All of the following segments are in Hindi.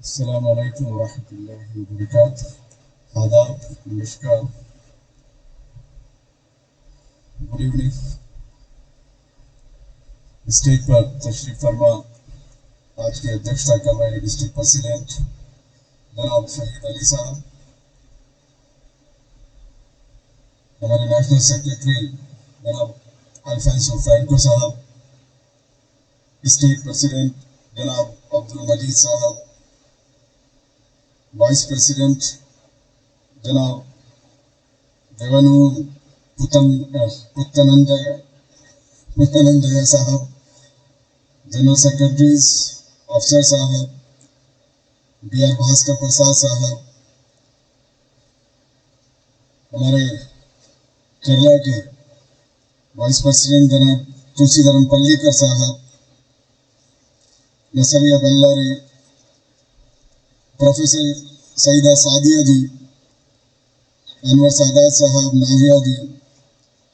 अस्सलाम वालेकुम वरहमतुल्लाहि वबरकातुहू। आदाब, नमस्कार, गुड इवनिंग। स्टेज पर तशरीफ फरमा आज की अध्यक्षता कर रहे डिस्ट्रिक्ट प्रेसिडेंट जनाब शहीद अली साहब, हमारे नेशनल सेक्रेटरी जनाब अल्फांसो फ्रैंको साहब, स्टेट प्रेसिडेंट जनाब अब्दुल मजीद साहब, वाइस प्रेसिडेंट जनाब देवानू पुत्तनंदया साहब, जनरल सेक्रेटरीज अफसर साहब, बी आर भास्कर प्रसाद साहब, हमारे केरला के वाइस प्रेसिडेंट जनाब तुलसीधरन पल्लीकर साहब, नसरिया बल्लारी, प्रोफेसर सईदा सादिया जी, अनवर सादात साहब, नाहिया जी,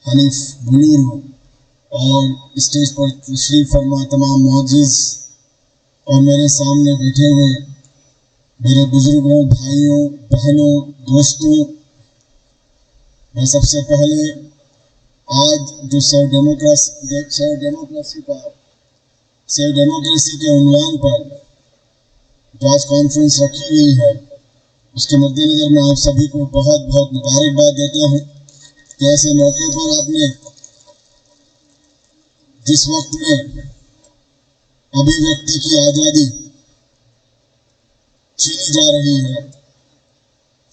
हनीफ बुलूर और स्टेज पर तशरीफ फरमा तमाम मुअज़्ज़िज़ और मेरे सामने बैठे हुए मेरे बुजुर्गों, भाइयों, बहनों, दोस्तों, मैं सबसे पहले आज जो सेव डेमोक्रेसी के उन्वान पर जो आज कॉन्फ्रेंस रखी हुई है, उसके मद्देनजर मैं आप सभी को बहुत बहुत मुबारकबाद देता हूँ कि ऐसे मौके पर आपने जिस वक्त में अभिव्यक्ति की आज़ादी छीनी जा रही है,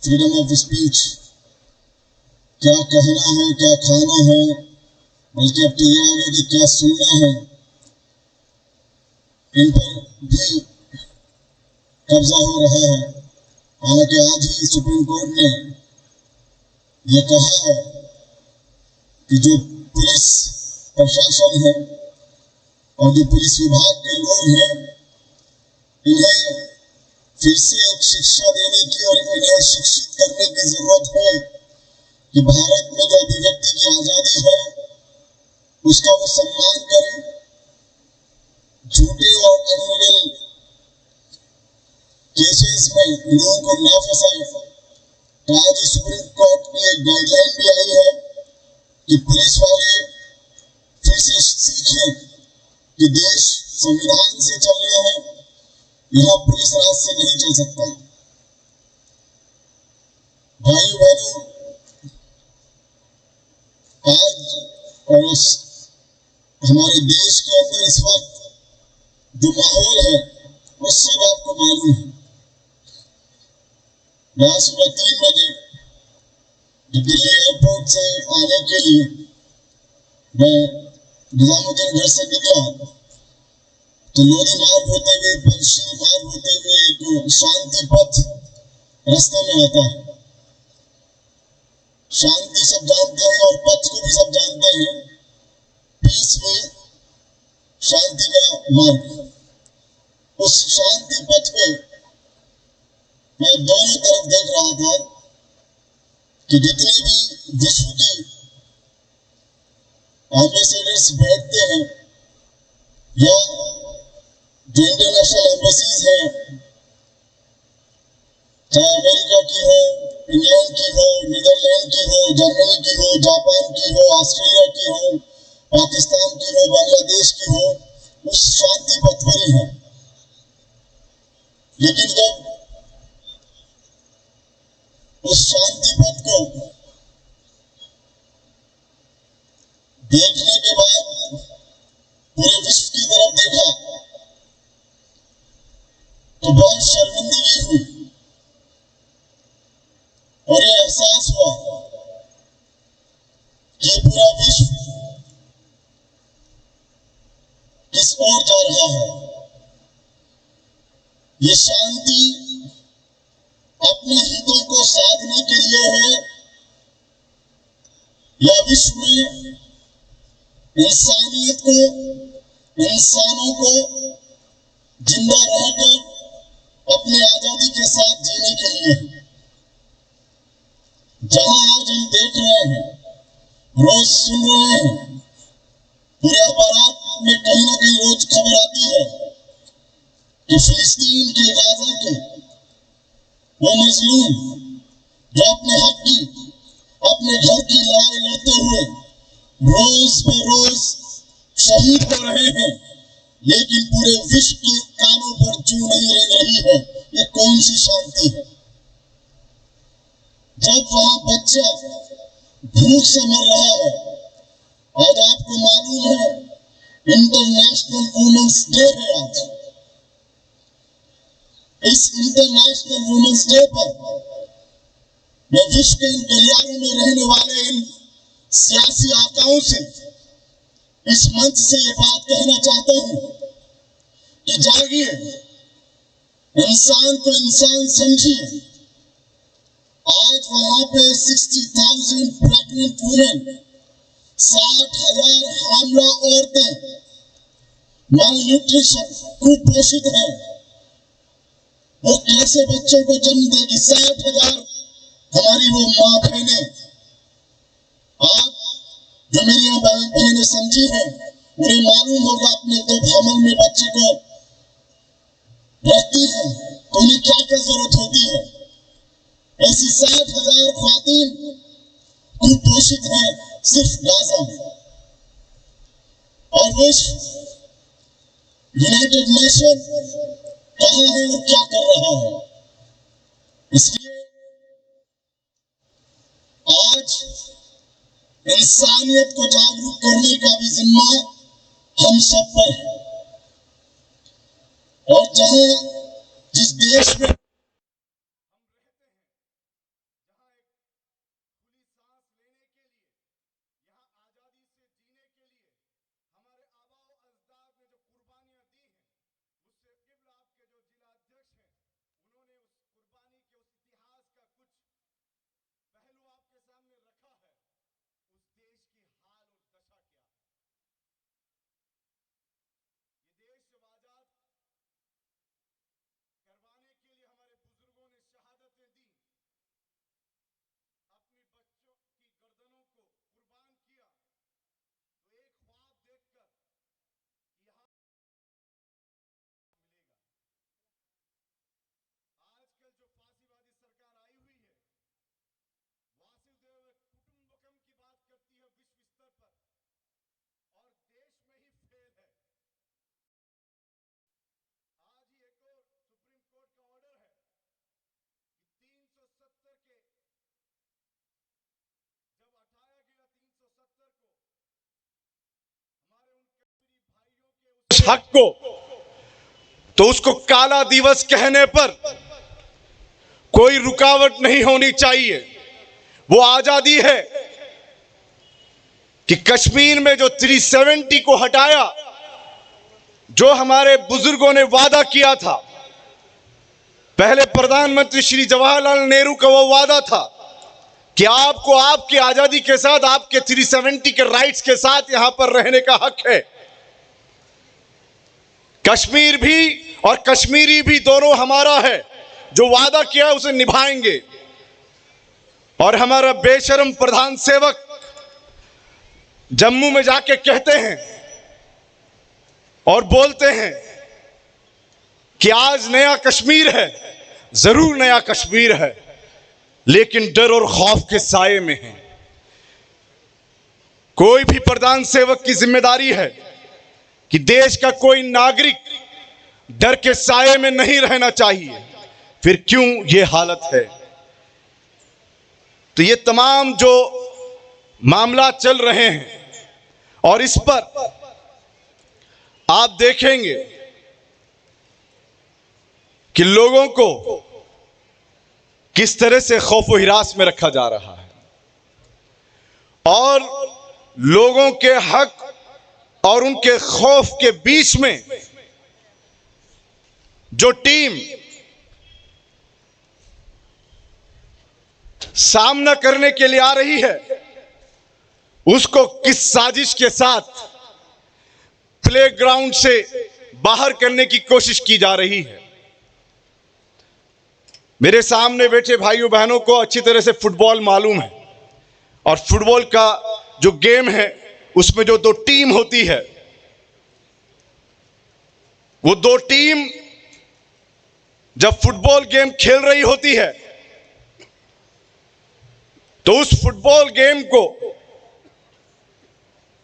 फ्रीडम ऑफ स्पीच, क्या कहना है, क्या खाना है, बल्कि अब तो ये आ गया कि क्या सुनना है, इन पर भी कब्जा हो रहा है। हालांकि आज ही सुप्रीम कोर्ट ने यह कहा है कि जो पुलिस प्रशासन है और जो पुलिस विभाग के लोग हैं, इन्हें फिर से एक शिक्षा देने की और इन्हें शिक्षित करने की जरूरत है कि भारत में जो अभिव्यक्ति की आजादी है उसका वो सम्मान करें, झूठे और अनलिगल केसेस में लोगों को ना फंसाए। तो आज ही सुप्रीम कोर्ट की एक गाइडलाइन भी आई है कि पुलिस वाले फिर से सीखें कि देश संविधान से चल रहा है, यहाँ पुलिस राज से नहीं चल सकता। भाइयों बहनों, आज और हमारे देश के अंदर इस वक्त जो माहौल है वो सब आपको मालूम है। मैं सुबह 3 बजे दिल्ली एयरपोर्ट से आने के लिए मैं निजामुद्दीन घर से निकला तो लोधी मार्ग होते हुए, पंचशील मार्ग होते हुए एक शांति पथ रास्ते में आता है। शांति सब जानते हैं और पथ को भी सब जानते हैं, पीस में शांति का मार्ग। उस शांति पथ पे मैं दोनों तरफ देख रहा था कि जितने भी विश्व की एम्बेसडर्स बैठते हैं या जो इंटरनेशनल एम्बेसीज हैं, चाहे अमेरिका की हो, इंग्लैंड की हो, नीदरलैंड की हो, जर्मनी की हो, जापान की हो, ऑस्ट्रेलिया की हो, पाकिस्तान की हो, बांग्लादेश की हो, उस शांति पथ पर ही है। लेकिन जब उस शांति पथ को देखने के बाद पूरे विश्व की तरफ देखा तो बहुत शर्मिंदगी हुई और यह एहसास हुआ कि पूरा विश्व किस ओर जा रहा है। ये शांति अपने हितों को साधने के लिए है या विश्व में इंसानियत को, इंसानों को जिंदा रहकर अपनी आजादी के साथ जीने के लिए। जहां आज हम देख रहे हैं, रोज सुन रहे हैं, पूरे अखबारात में कहीं ना कहीं रोज खबर आती है कि फिलिस्तीन के गाजा के वो मजलूम जो अपने हक की, अपने घर की लड़ाई लड़ते हुए रोज ब रोज शहीद हो रहे हैं, लेकिन पूरे विश्व के कानों पर जू नहीं रह रही है। ये कौन सी शांति है? जब वहां बच्चा भूख से मर रहा है, और आपको मालूम है इंटरनेशनल वुमेन्स डे है आज। इस इंटरनेशनल वुमेन्स डे पर मैं विश्व के इन गलियारों में रहने वाले इन सियासी आकाओं से इस मंच से ये बात कहना चाहता हूं कि जागिए, इंसान को इंसान समझिए। आज वहां पे 60,000 प्रेग्नेंट वुमेन, 60,000 हामला औरतें मालन्यूट्रिशन, कुपोषित है। वो कैसे बच्चों को जन्म देगी? 60,000 हमारी वो माँ बहनें, आप जो मेरी यहाँ बहनें समझी हैं, उन्हें मालूम होगा अपने जब हमल में बच्चे को रखती है तो उन्हें क्या क्या जरूरत होती है। ऐसी 60,000 ख्वातीन कुपोषित हैं सिर्फ गाजा में, और विश्व यूनाइटेड नेशन कहाँ है और क्या कर रहा है? इसलिए आज इंसानियत को जागरूक करने का भी जिम्मा हम सब पर है। और जिस देश में हक को, तो उसको काला दिवस कहने पर कोई रुकावट नहीं होनी चाहिए। वो आजादी है कि कश्मीर में जो 370 को हटाया, जो हमारे बुजुर्गों ने वादा किया था, पहले प्रधानमंत्री श्री जवाहरलाल नेहरू का वो वादा था कि आपको आपकी आजादी के साथ, आपके 370 के राइट्स के साथ यहां पर रहने का हक है। कश्मीर भी और कश्मीरी भी दोनों हमारा है। जो वादा किया है उसे निभाएंगे। और हमारा बेशर्म प्रधान सेवक जम्मू में जाके कहते हैं और बोलते हैं कि आज नया कश्मीर है। जरूर नया कश्मीर है, लेकिन डर और खौफ के साये में है। कोई भी प्रधान सेवक की जिम्मेदारी है कि देश का कोई नागरिक डर के साये में नहीं रहना चाहिए। फिर क्यों ये हालत है? तो ये तमाम जो मामला चल रहे हैं, और इस पर आप देखेंगे कि लोगों को किस तरह से खौफ व हिरास में रखा जा रहा है, और लोगों के हक और उनके खौफ के बीच में जो टीम सामना करने के लिए आ रही है, उसको किस साजिश के साथ प्लेग्राउंड से बाहर करने की कोशिश की जा रही है। मेरे सामने बैठे भाइयों बहनों को अच्छी तरह से फुटबॉल मालूम है, और फुटबॉल का जो गेम है उसमें जो दो टीम होती है, वो दो टीम जब फुटबॉल गेम खेल रही होती है तो उस फुटबॉल गेम को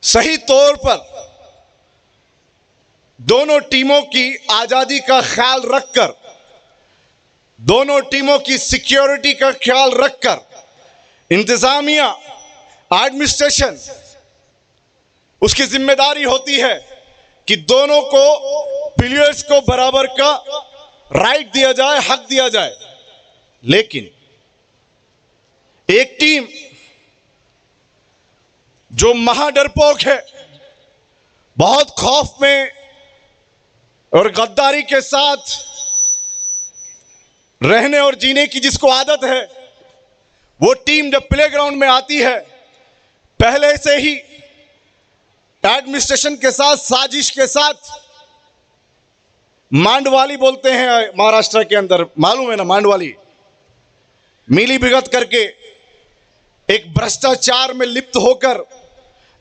सही तौर पर दोनों टीमों की आजादी का ख्याल रखकर, दोनों टीमों की सिक्योरिटी का ख्याल रखकर इंतजामिया, एडमिनिस्ट्रेशन, उसकी जिम्मेदारी होती है कि दोनों को, प्लेयर्स को बराबर का राइट दिया जाए, हक दिया जाए। लेकिन एक टीम जो महाडरपोक है, बहुत खौफ में और गद्दारी के साथ रहने और जीने की जिसको आदत है, वो टीम जब प्लेग्राउंड में आती है पहले से ही एडमिनिस्ट्रेशन के साथ, साजिश के साथ, मांडवाली बोलते हैं महाराष्ट्र के अंदर, मालूम है ना, मांडवाली, मिली भगत करके एक भ्रष्टाचार में लिप्त होकर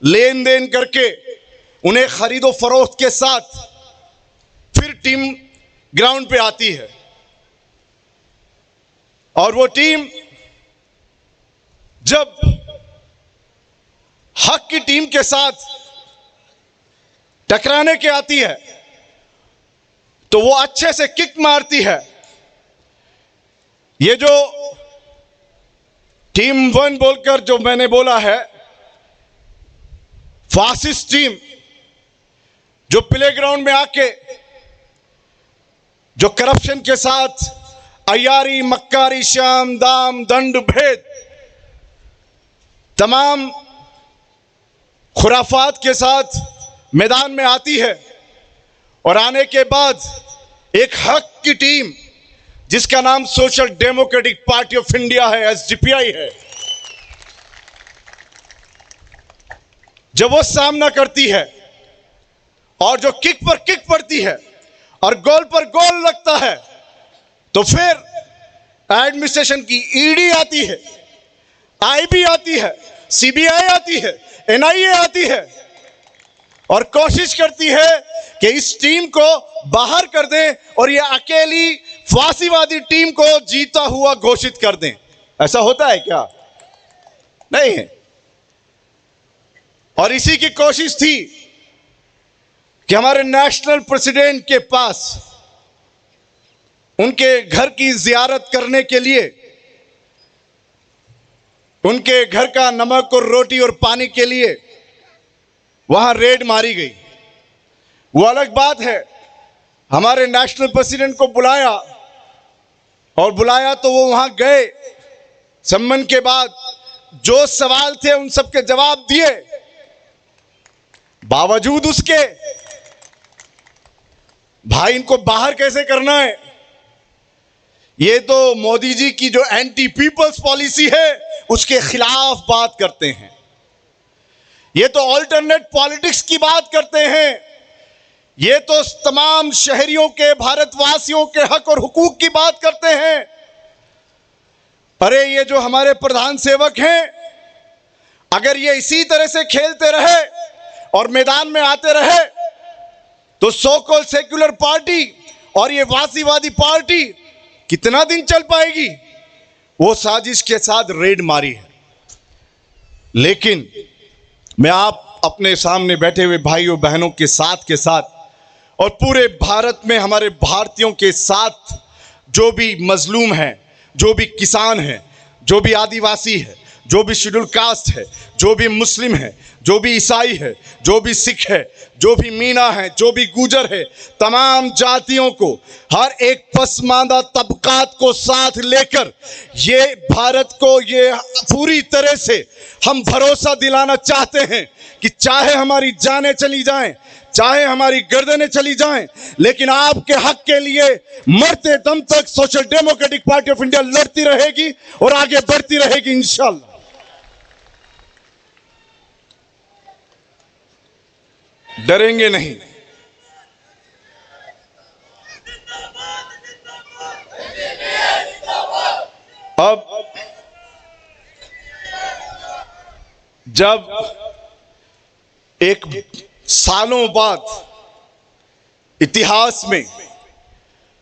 लेन देन करके उन्हें खरीदो फरोख्त के साथ फिर टीम ग्राउंड पे आती है। और वो टीम जब हक की टीम के साथ टकराने के आती है तो वो अच्छे से किक मारती है। ये जो टीम 1 बोलकर जो मैंने बोला है, फासिस्ट टीम जो प्लेग्राउंड में आके जो करप्शन के साथ अयारी, मक्कारी, शाम, दाम, दंड, भेद, तमाम खुराफात के साथ मैदान में आती है और आने के बाद एक हक की टीम जिसका नाम social democratic party of India है, एसडीपीआई है, जब वो सामना करती है और जो किक पर किक पड़ती है और गोल पर गोल लगता है तो फिर एडमिनिस्ट्रेशन की ईडी आती है, आईबी आती है, सीबीआई आती है, एनआईए आती है और कोशिश करती है कि इस टीम को बाहर कर दें और ये अकेली फांसीवादी टीम को जीता हुआ घोषित कर दें। ऐसा होता है क्या? नहीं है। और इसी की कोशिश थी कि हमारे नेशनल प्रेसिडेंट के पास उनके घर की जियारत करने के लिए, उनके घर का नमक और रोटी और पानी के लिए वहां रेड मारी गई। वो अलग बात है, हमारे नेशनल प्रेसिडेंट को बुलाया और बुलाया तो वो वहां गए, सम्मान के बाद जो सवाल थे उन सबके जवाब दिए। बावजूद उसके भाई इनको बाहर कैसे करना है, ये तो मोदी जी की जो एंटी पीपल्स पॉलिसी है उसके खिलाफ बात करते हैं, ये तो ऑल्टरनेट पॉलिटिक्स की बात करते हैं, ये तो तमाम शहरियों के, भारतवासियों के हक और हुकूक की बात करते हैं। अरे ये जो हमारे प्रधान सेवक हैं, अगर ये इसी तरह से खेलते रहे और मैदान में आते रहे तो सो कॉल्ड सेक्युलर पार्टी और ये वासीवादी पार्टी कितना दिन चल पाएगी? वो साजिश के साथ रेड मारी है। लेकिन मैं आप अपने सामने बैठे हुए भाइयों बहनों के साथ और पूरे भारत में हमारे भारतीयों के साथ जो भी मजलूम हैं, जो भी किसान हैं, जो भी आदिवासी है, जो भी शेड्यूल कास्ट है, जो भी मुस्लिम है, जो भी ईसाई है, जो भी सिख है, जो भी मीना है, जो भी गुजर है, तमाम जातियों को, हर एक पसमानदा तबकात को साथ लेकर ये भारत को ये पूरी तरह से हम भरोसा दिलाना चाहते हैं कि चाहे हमारी जानें चली जाएं, चाहे हमारी गर्दनें चली जाएं, लेकिन आपके हक के लिए मरते दम तक social democratic party of India लड़ती रहेगी और आगे बढ़ती रहेगी इंशाल्लाह। डरेंगे नहीं। अब जब एक सालों बाद इतिहास में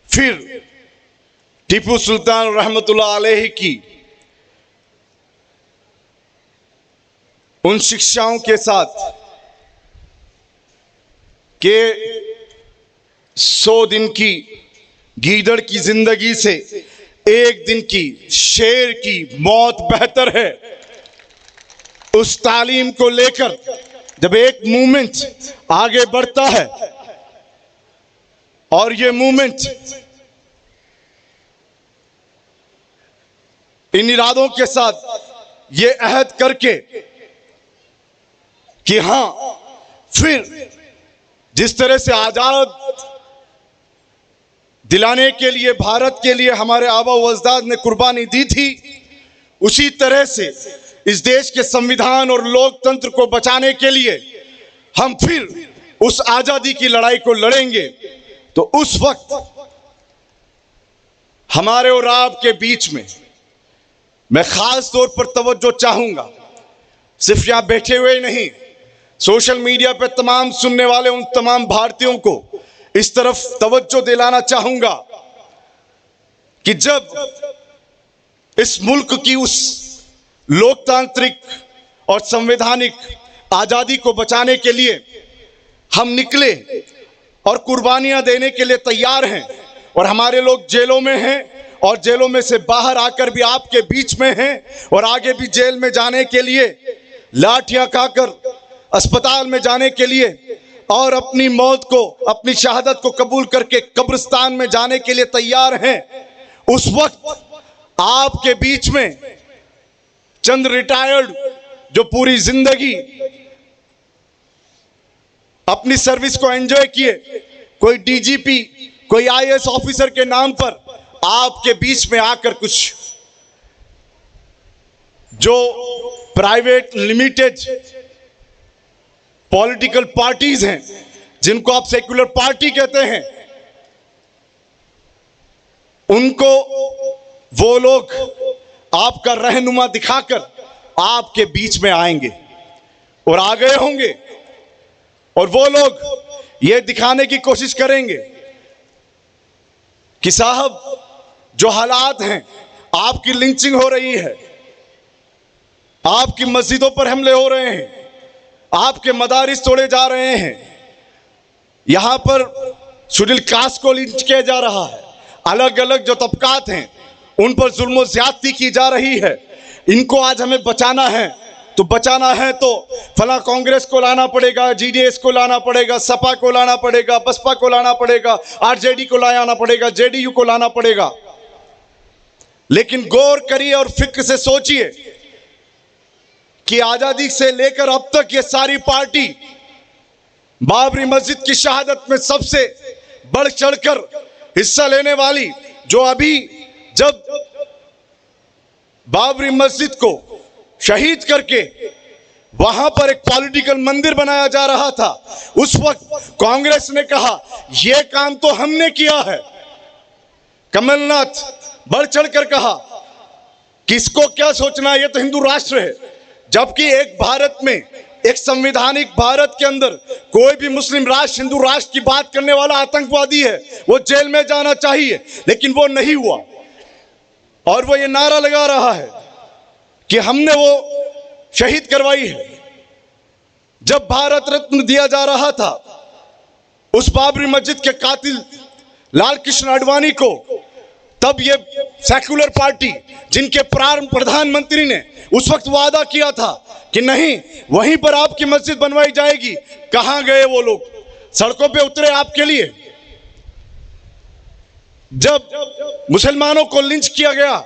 फिर टीपू सुल्तान रहमतुल्लाह अलैहि की उन शिक्षाओं के साथ कि 100 दिन की गीदड़ की जिंदगी से एक दिन की शेर की मौत बेहतर है, उस तालीम को लेकर जब एक मूवमेंट आगे बढ़ता है और ये मूवमेंट इन इरादों के साथ ये अहद करके कि हां फिर जिस तरह से आजाद दिलाने के लिए भारत के लिए हमारे आबा व अजदाद ने कुर्बानी दी थी, उसी तरह से इस देश के संविधान और लोकतंत्र को बचाने के लिए हम फिर उस आजादी की लड़ाई को लड़ेंगे। तो उस वक्त हमारे और आपके बीच में मैं खास तौर पर तवज्जो चाहूंगा, सिर्फ यहां बैठे हुए नहीं, सोशल मीडिया पे तमाम सुनने वाले उन तमाम भारतीयों को इस तरफ तवज्जो दिलाना चाहूंगा कि जब इस मुल्क की उस लोकतांत्रिक और संवैधानिक आजादी को बचाने के लिए हम निकले और कुर्बानियां देने के लिए तैयार हैं, और हमारे लोग जेलों में हैं और जेलों में से बाहर आकर भी आपके बीच में हैं, और आगे भी जेल में जाने के लिए लाठियां खाकर अस्पताल में जाने के लिए और अपनी मौत को, अपनी शहादत को कबूल करके कब्रिस्तान में जाने के लिए तैयार हैं। उस वक्त आपके बीच में चंद रिटायर्ड जो पूरी जिंदगी अपनी सर्विस को एंजॉय किए, कोई डीजीपी, कोई आईएएस ऑफिसर के नाम पर आपके बीच में आकर कुछ जो प्राइवेट लिमिटेड पॉलिटिकल पार्टीज हैं, जिनको आप सेक्युलर पार्टी कहते हैं, उनको वो लोग आपका रहनुमा दिखाकर आपके बीच में आएंगे और आ गए होंगे, और वो लोग ये दिखाने की कोशिश करेंगे कि साहब जो हालात हैं, आपकी लिंचिंग हो रही है, आपकी मस्जिदों पर हमले हो रहे हैं, आपके मदारिस तोड़े जा रहे हैं, यहां पर शेड्यूल कास्ट को लिंच किया जा रहा है, अलग अलग जो तबकात हैं उन पर जुल्म ज्यादती की जा रही है, इनको आज हमें बचाना है। तो बचाना है तो फला कांग्रेस को लाना पड़ेगा, जीडीएस को लाना पड़ेगा, सपा को लाना पड़ेगा, बसपा को लाना पड़ेगा, आरजेडी को लाना पड़ेगा, जेडीयू को लाना पड़ेगा। लेकिन गौर करिए और फिक्र से सोचिए कि आजादी से लेकर अब तक ये सारी पार्टी बाबरी मस्जिद की शहादत में सबसे बढ़ चढ़कर हिस्सा लेने वाली, जो अभी जब बाबरी मस्जिद को शहीद करके वहां पर एक पॉलिटिकल मंदिर बनाया जा रहा था, उस वक्त कांग्रेस ने कहा यह काम तो हमने किया है। कमलनाथ बढ़ चढ़कर कहा किसको क्या सोचना, यह तो हिंदू राष्ट्र है, जबकि एक भारत में, एक संवैधानिक भारत के अंदर कोई भी मुस्लिम राष्ट्र, हिंदू राष्ट्र की बात करने वाला आतंकवादी है, वो जेल में जाना चाहिए। लेकिन वो नहीं हुआ, और वो ये नारा लगा रहा है कि हमने वो शहीद करवाई है। जब भारत रत्न दिया जा रहा था उस बाबरी मस्जिद के कातिल लाल कृष्ण आडवाणी को, तब ये सेक्युलर पार्टी जिनके प्रधानमंत्री ने उस वक्त वादा किया था कि नहीं वहीं पर आपकी मस्जिद बनवाई जाएगी, कहां गए वो लोग? सड़कों पे उतरे आपके लिए। जब मुसलमानों को लिंच किया गया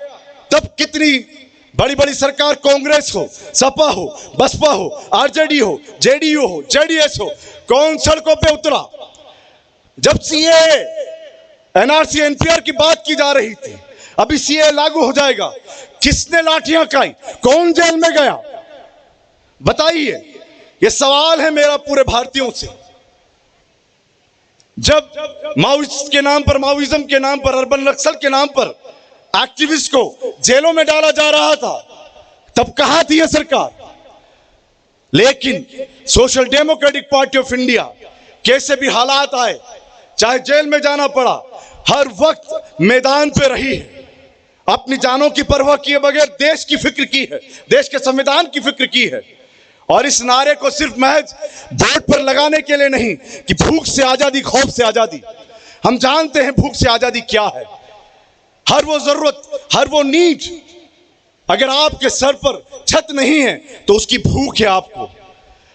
तब कितनी बड़ी बड़ी सरकार, कांग्रेस हो, सपा हो, बसपा हो, आरजेडी हो, जेडीयू हो, जेडीएस हो, कौन सड़कों पे उतरा? जब सीए, एनआरसी, एनपीआर की बात की जा रही थी, अभी सीए लागू हो जाएगा, किसने लाठियां खाई? कौन जेल में गया? बताइए, यह सवाल है मेरा पूरे भारतीयों से। जब माओइस्ट के नाम पर, माओइज्म के नाम पर, अर्बन नक्सल के नाम पर एक्टिविस्ट को जेलों में डाला जा रहा था, तब कहां थी यह सरकार? लेकिन social democratic party of India, कैसे भी हालात आए, चाहे जेल में जाना पड़ा, हर वक्त मैदान पे रही है, अपनी जानों की परवाह किए बगैर देश की फिक्र की है, देश के संविधान की फिक्र की है। और इस नारे को सिर्फ महज वोट पर लगाने के लिए नहीं कि भूख से आजादी, खौफ से आजादी। हम जानते हैं भूख से आजादी क्या है। हर वो जरूरत, हर वो नीड, अगर आपके सर पर छत नहीं है तो उसकी भूख है आपको।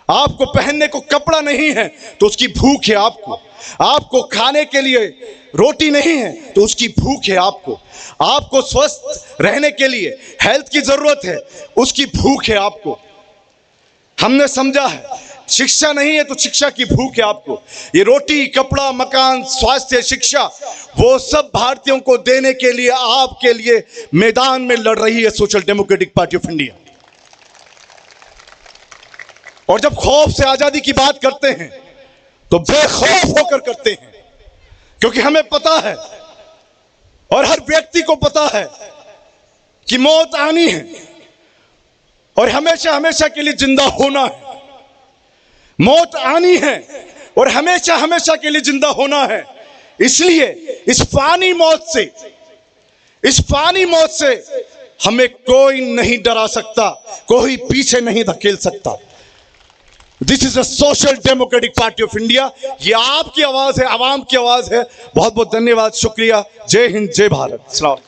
आपको पहनने को कपड़ा नहीं है तो उसकी भूख है आपको। आपको खाने के लिए रोटी नहीं है तो उसकी भूख है आपको। आपको स्वस्थ रहने के लिए हेल्थ की जरूरत है, उसकी भूख है आपको। हमने समझा है शिक्षा नहीं है तो शिक्षा की भूख है आपको। ये रोटी, कपड़ा, मकान, स्वास्थ्य, शिक्षा, वो सब भारतीयों को देने के लिए आपके लिए मैदान में लड़ रही है social democratic party of India. और जब खौफ से आजादी की बात करते हैं तो बेखौफ होकर करते हैं, क्योंकि हमें पता है और हर व्यक्ति को पता है कि मौत आनी है और हमेशा हमेशा के लिए जिंदा होना है। मौत आनी है और हमेशा हमेशा के लिए जिंदा होना है। इसलिए इस फानी मौत से हमें कोई नहीं डरा सकता, कोई पीछे नहीं धकेल सकता। This is a social democratic party of India. ये आपकी आवाज है, आवाम की आवाज है। बहुत बहुत धन्यवाद, शुक्रिया। जय हिंद, जय भारत। सलाम।